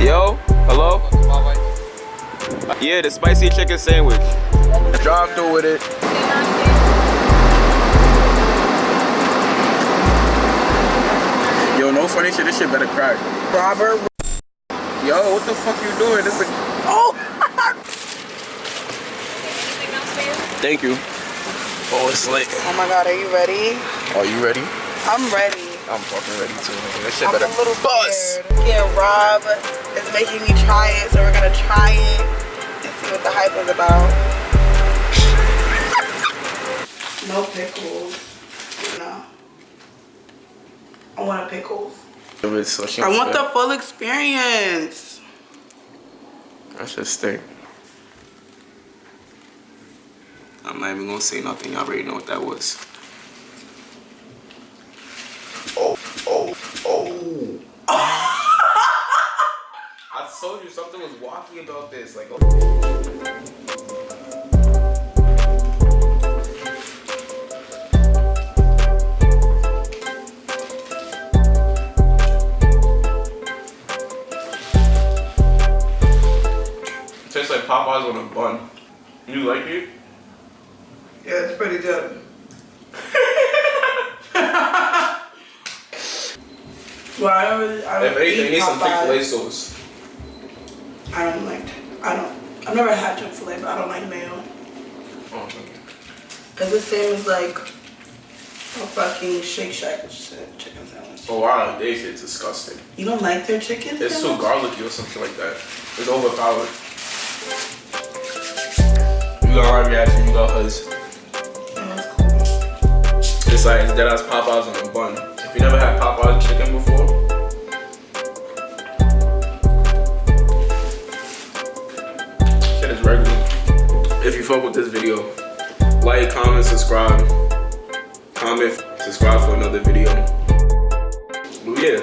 Yo, hello? Yeah, the spicy chicken sandwich. Drive through with it. Yo, no funny shit, this shit better crack. Robert. Yo, what the fuck you doing? This is Oh! Thank you. Oh, it's lit. Oh my god, are you ready? Are you ready? I'm ready. I'm fucking ready too. This shit I'm better a little buzz. scared. Yeah, Rob is making me try it, so we're gonna try it and see what the hype is about. No pickles. No. I want a pickles. I want the full experience. That's just stink. I'm not even gonna say nothing. Y'all already know what that was. Oh. I told you something was wacky about this. Like, it tastes like Popeyes on a bun. You like it? Yeah, it's pretty good. Well, I don't If anything, need some Chick-fil-A sauce. I've never had Chick-fil-A, but I don't like mayo. Oh, okay. It's the same as like a fucking Shake Shack chicken sandwich. Oh wow, they shit's disgusting. You don't like their chicken It's sandwich? too garlicky or something like that. It's overpowered. You got my reaction, you got hers. That's cool. It's like that as Popeyes on a bun. If you never had Popeyes chicken before, shit is regular. If you fuck with this video, like, comment, subscribe. Comment, subscribe for another video. But yeah.